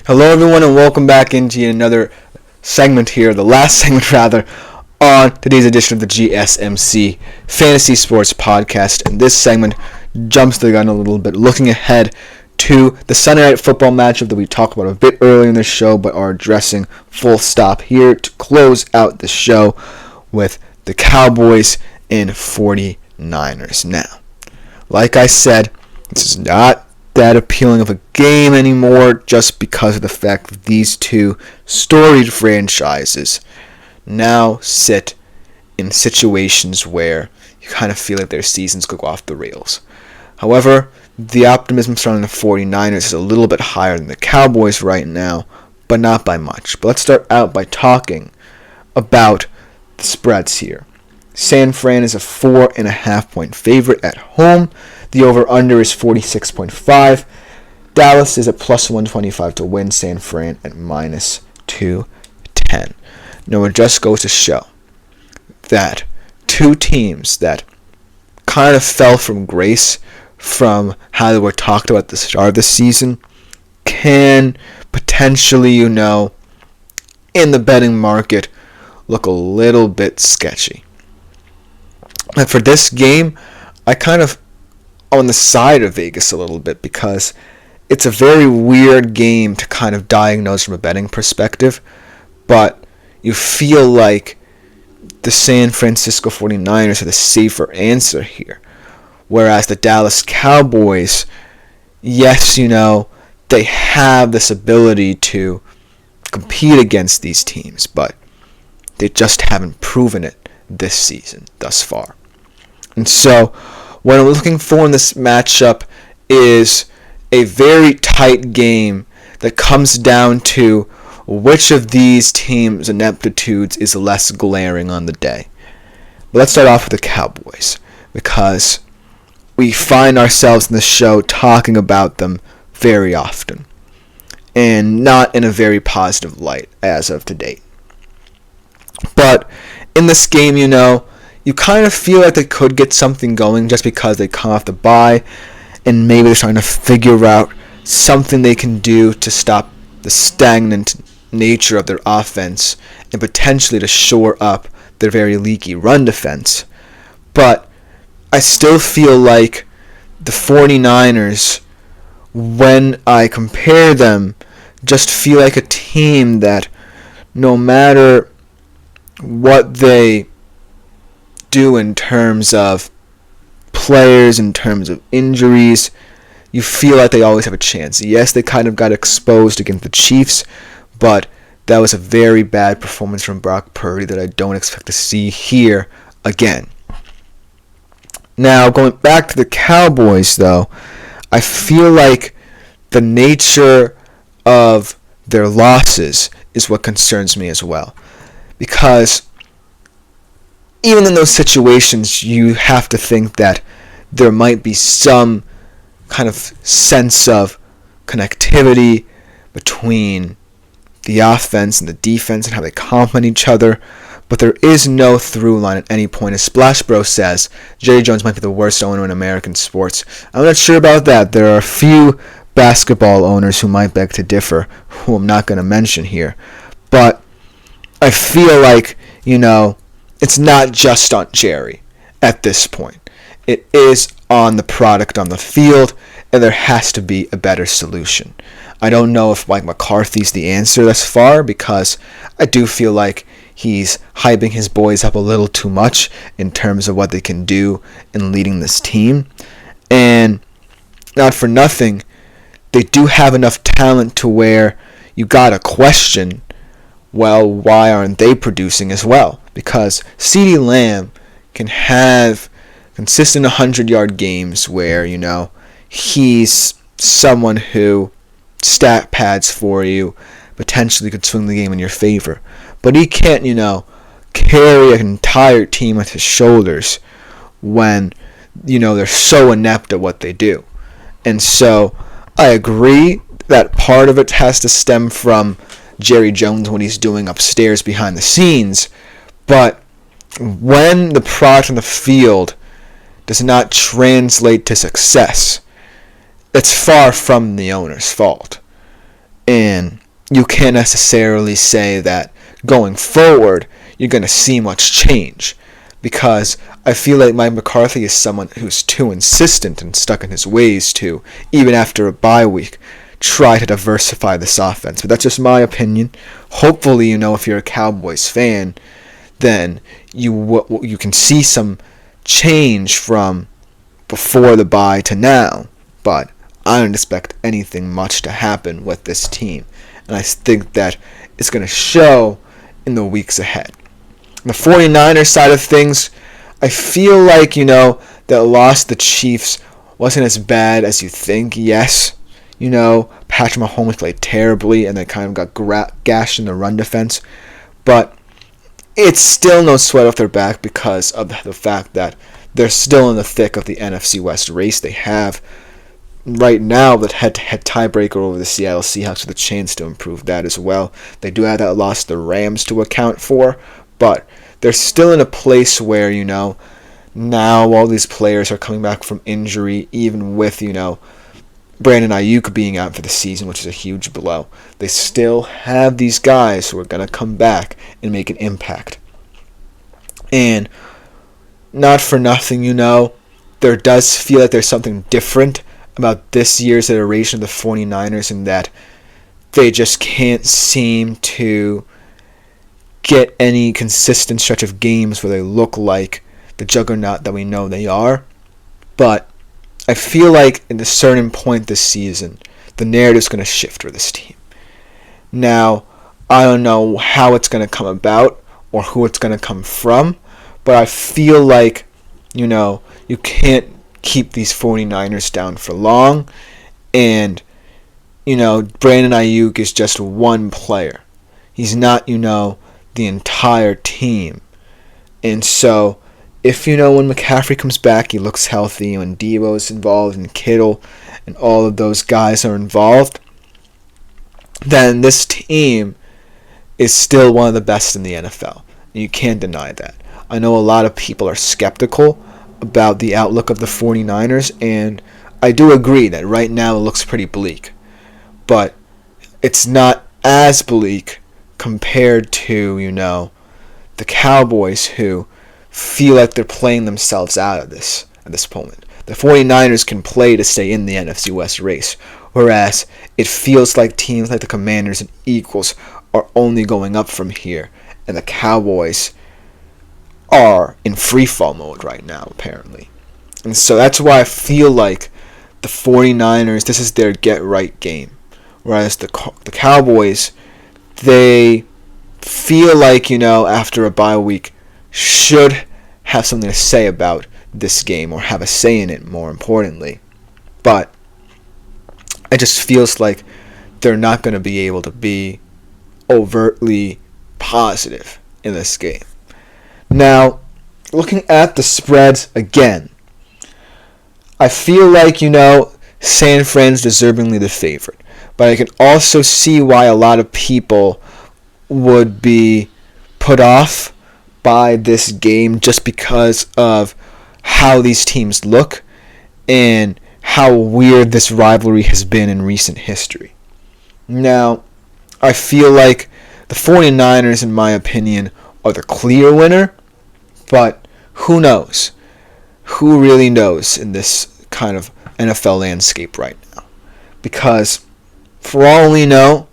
Hello everyone and welcome back into another segment here, the last segment rather, on today's edition of the GSMC Fantasy Sports Podcast. And this segment jumps the gun a little bit, looking ahead to the Sunday Night Football matchup that we talked about a bit earlier in the show, but are addressing full stop here to close out the show with the Cowboys and 49ers. Now, like I said, this is not that appealing of a game anymore just because of the fact that these two storied franchises now sit in situations where you kind of feel like their seasons could go off the rails. However, the optimism surrounding the 49ers is a little bit higher than the Cowboys right now, but not by much. But let's start out by talking about the spreads here. San Fran is a 4.5-point favorite at home. The over-under is 46.5. Dallas is at plus 125 to win. San Fran at minus 210. Now it just goes to show that two teams that kind of fell from grace from how they were talked about at the start of the season can potentially, in the betting market, look a little bit sketchy. And for this game, I kind of on the side of Vegas a little bit because it's a very weird game to kind of diagnose from a betting perspective, but you feel like the San Francisco 49ers are the safer answer here, whereas the Dallas Cowboys, yes, they have this ability to compete against these teams, but they just haven't proven it this season thus far. And so what I'm looking for in this matchup is a very tight game that comes down to which of these teams' ineptitudes is less glaring on the day. But let's start off with the Cowboys, because we find ourselves in the show talking about them very often, and not in a very positive light as of to date. But in this game, you kind of feel like they could get something going just because they come off the bye, and maybe they're trying to figure out something they can do to stop the stagnant nature of their offense and potentially to shore up their very leaky run defense. But I still feel like the 49ers, when I compare them, just feel like a team that no matter what they do in terms of players, in terms of injuries, you feel like they always have a chance. Yes, they kind of got exposed against the Chiefs, but that was a very bad performance from Brock Purdy that I don't expect to see here again. Now, going back to the Cowboys, though, I feel like the nature of their losses is what concerns me as well. Because even in those situations, you have to think that there might be some kind of sense of connectivity between the offense and the defense and how they complement each other, but there is no through line at any point. As Splash Bro says, Jerry Jones might be the worst owner in American sports. I'm not sure about that. There are a few basketball owners who might beg to differ, who I'm not going to mention here. But I feel like, it's not just on Jerry at this point. It is on the product on the field, and there has to be a better solution. I don't know if Mike McCarthy's the answer thus far, because I do feel like he's hyping his boys up a little too much in terms of what they can do in leading this team. And not for nothing, they do have enough talent to where you gotta question, well, why aren't they producing as well? Because CeeDee Lamb can have consistent 100-yard games where, he's someone who stat pads for you, potentially could swing the game in your favor. But he can't, carry an entire team on his shoulders when, they're so inept at what they do. And so I agree that part of it has to stem from Jerry Jones, what he's doing upstairs behind the scenes, but when the product on the field does not translate to success, it's far from the owner's fault. And you can't necessarily say that going forward you're going to see much change, because I feel like Mike McCarthy is someone who's too insistent and stuck in his ways to, even after a bye week, try to diversify this offense. But that's just my opinion. Hopefully, if you're a Cowboys fan, then you can see some change from before the bye to now. But I don't expect anything much to happen with this team. And I think that it's going to show in the weeks ahead. The 49ers side of things, I feel like, that loss to the Chiefs wasn't as bad as you think. Yes, Patrick Mahomes played terribly and they kind of got gashed in the run defense. But it's still no sweat off their back because of the fact that they're still in the thick of the NFC West race. They have, right now, the head-to-head tiebreaker over the Seattle Seahawks with a chance to improve that as well. They do have that loss to the Rams to account for, but they're still in a place where, now all these players are coming back from injury, even with, Brandon Ayuk being out for the season, which is a huge blow. They still have these guys who are going to come back and make an impact. And not for nothing, there does feel like there's something different about this year's iteration of the 49ers in that they just can't seem to get any consistent stretch of games where they look like the juggernaut that we know they are. But I feel like at a certain point this season, the narrative's going to shift for this team. Now, I don't know how it's going to come about or who it's going to come from, but I feel like, you can't keep these 49ers down for long. And, Brandon Ayuk is just one player. He's not, the entire team. And so, if, when McCaffrey comes back, he looks healthy, when Deebo is involved, and Kittle, and all of those guys are involved, then this team is still one of the best in the NFL. And you can't deny that. I know a lot of people are skeptical about the outlook of the 49ers, and I do agree that right now it looks pretty bleak. But it's not as bleak compared to, the Cowboys, who feel like they're playing themselves out of this at this moment. The 49ers can play to stay in the NFC West race, whereas it feels like teams like the Commanders and Eagles are only going up from here, and the Cowboys are in freefall mode right now, apparently. And so that's why I feel like the 49ers, this is their get-right game. Whereas the Cowboys, they feel like, after a bye week, should have something to say about this game, or have a say in it, more importantly. But it just feels like they're not going to be able to be overtly positive in this game. Now, looking at the spreads again, I feel like, San Fran's deservingly the favorite. But I can also see why a lot of people would be put off by this game just because of how these teams look and how weird this rivalry has been in recent history. Now, I feel like the 49ers, in my opinion, are the clear winner, but who knows? Who really knows in this kind of NFL landscape right now? Because for all we know,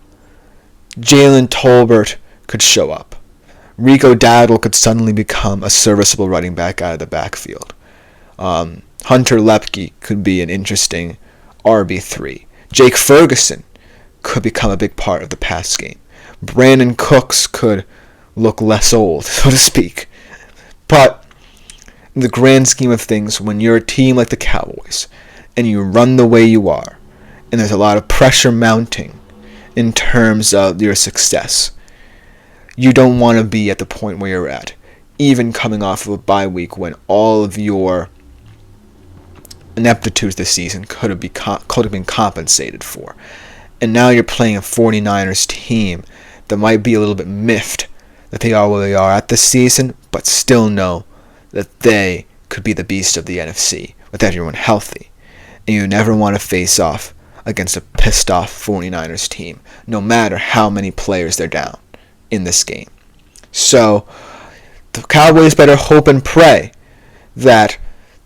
Jalen Tolbert could show up. Rico Dowdle could suddenly become a serviceable running back out of the backfield. Hunter Lepke could be an interesting RB3. Jake Ferguson could become a big part of the pass game. Brandon Cooks could look less old, so to speak. But in the grand scheme of things, when you're a team like the Cowboys and you run the way you are, and there's a lot of pressure mounting in terms of your success, you don't want to be at the point where you're at, even coming off of a bye week when all of your ineptitudes this season could have been compensated for. And now you're playing a 49ers team that might be a little bit miffed that they are where they are at this season, but still know that they could be the beast of the NFC with everyone healthy. And you never want to face off against a pissed off 49ers team, no matter how many players they're down in this game. So the Cowboys better hope and pray that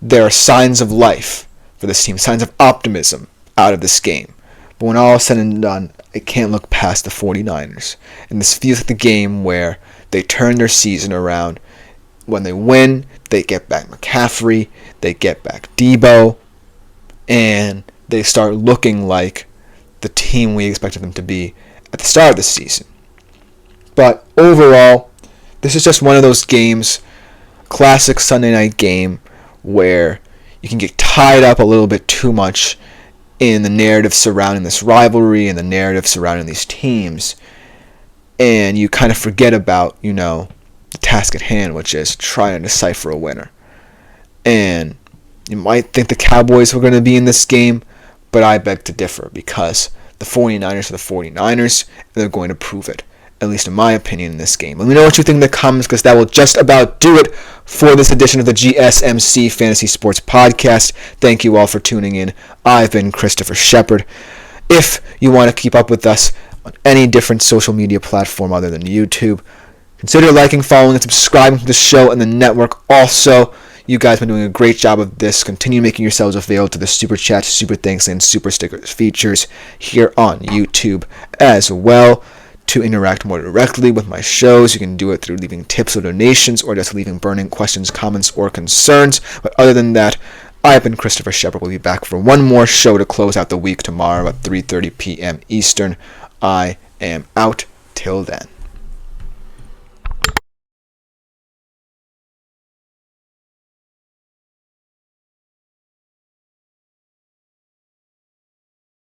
there are signs of life for this team, signs of optimism out of this game. But when all is said and done, I can't look past the 49ers. And this feels like the game where they turn their season around. When they win, they get back McCaffrey, they get back Debo, and they start looking like the team we expected them to be at the start of the season. But overall, this is just one of those games, classic Sunday night game, where you can get tied up a little bit too much in the narrative surrounding this rivalry and the narrative surrounding these teams, and you kind of forget about, the task at hand, which is trying to decipher a winner. And you might think the Cowboys were going to be in this game, but I beg to differ, because the 49ers are the 49ers, and they're going to prove it, at least in my opinion, in this game. Let me know what you think in the comments, because that will just about do it for this edition of the GSMC Fantasy Sports Podcast. Thank you all for tuning in. I've been Christopher Shepard. If you want to keep up with us on any different social media platform other than YouTube, consider liking, following, and subscribing to the show and the network. Also, you guys have been doing a great job of this. Continue making yourselves available to the Super Chats, Super Thanks, and Super Stickers features here on YouTube as well. To interact more directly with my shows, you can do it through leaving tips or donations, or just leaving burning questions, comments, or concerns. But other than that, I've been Christopher Shepard. We'll be back for one more show to close out the week tomorrow at 3:30 p.m. Eastern. I am out. Till then.